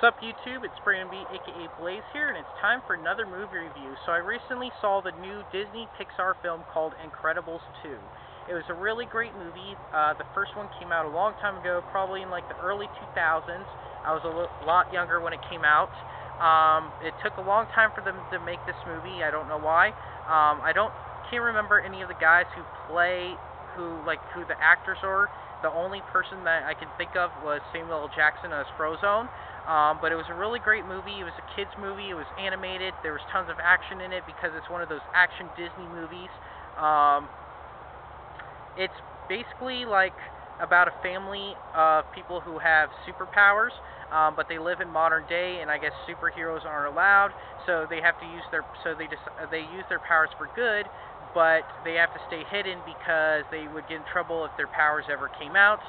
What's up, YouTube? It's Brandon B, aka Blaze here, and it's time for another movie review. So I recently saw the new Disney Pixar film called Incredibles 2. It was a really great movie. The first one came out a long time ago, probably in like the early 2000s. I was a lot younger when it came out. It took a long time for them to make this movie. I don't know why. Can't remember any of the guys who the actors are. The only person that I can think of was Samuel L. Jackson as Frozone. But it was a really great movie. It was a kids movie. It was animated. There was tons of action in it because it's one of those action Disney movies. It's basically like about a family of people who have superpowers, but they live in modern day, and I guess superheroes aren't allowed, so they have to use they use their powers for good, but they have to stay hidden because they would get in trouble if their powers ever came out.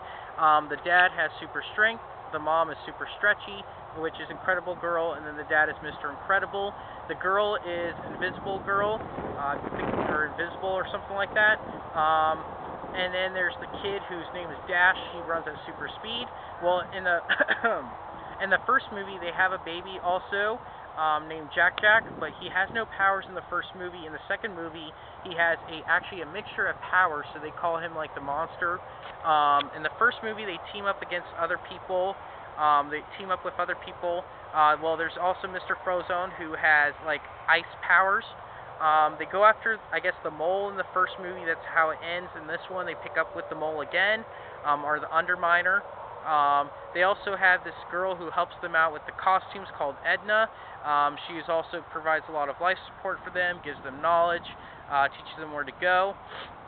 The dad has super strength. The mom is super stretchy, which is Incredible Girl, and then the dad is Mr. Incredible. The girl is Invisible Girl, I think, or Invisible or something like that. And then there's the kid whose name is Dash. He runs at super speed. Well, in the in the first movie, they have a baby also named Jack Jack, but he has no powers in the first movie. In the second movie, he has actually a mixture of powers, so they call him like the monster. In the first movie, they team up against other people. They team up with other people. Well, there's also Mr. Frozone, who has like ice powers. They go after, I guess, the mole in the first movie. That's how it ends. In this one, they pick up with the mole again, or the Underminer. They also have this girl who helps them out with the costumes called Edna. She also provides a lot of life support for them, gives them knowledge, teaches them where to go.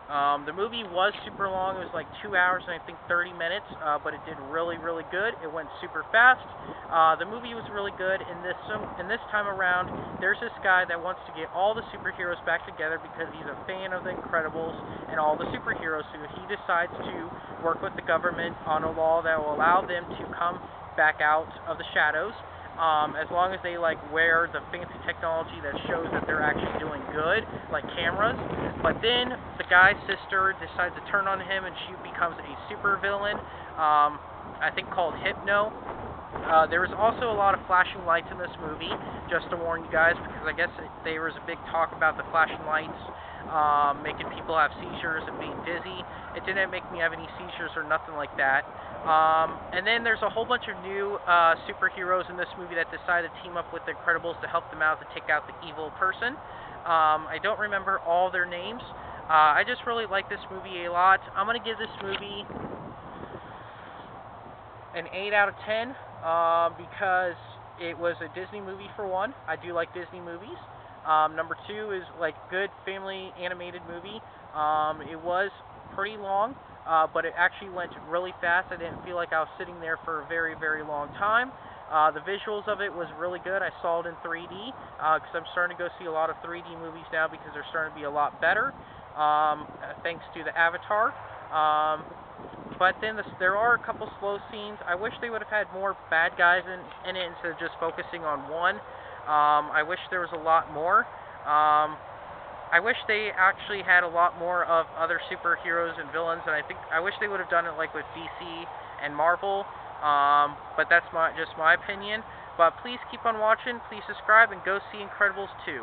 The movie was super long. It was like 2 hours and I think 30 minutes, but it did really, really good. It went super fast. The movie was really good. In this time around, there's this guy that wants to get all the superheroes back together because he's a fan of the Incredibles and all the superheroes. So he decides to work with the government on a law that will allow them to come back out of the shadows. As long as they wear the fancy technology that shows that they're actually doing good, like cameras. But then the guy's sister decides to turn on him, and she becomes a super villain, I think called Hypno. There was also a lot of flashing lights in this movie, just to warn you guys, because I guess there was a big talk about the flashing lights making people have seizures and being dizzy. It didn't make me have any seizures or nothing like that. And then there's a whole bunch of new superheroes in this movie that decide to team up with the Incredibles to help them out to take out the evil person. I don't remember all their names. I just really like this movie a lot. I'm going to give this movie an 8 out of 10 because it was a Disney movie for one. I do like Disney movies. Number two is good family animated movie. It was pretty long, but it actually went really fast. I didn't feel like I was sitting there for a very, very long time. The visuals of it was really good. I saw it in 3D because I'm starting to go see a lot of 3D movies now because they're starting to be a lot better, thanks to the Avatar. But then there are a couple slow scenes. I wish they would have had more bad guys in it instead of just focusing on one. I wish there was a lot more. I wish they actually had a lot more of other superheroes and villains, and I wish they would have done it like with DC and Marvel. But that's just my opinion. But please keep on watching. Please subscribe and go see Incredibles 2.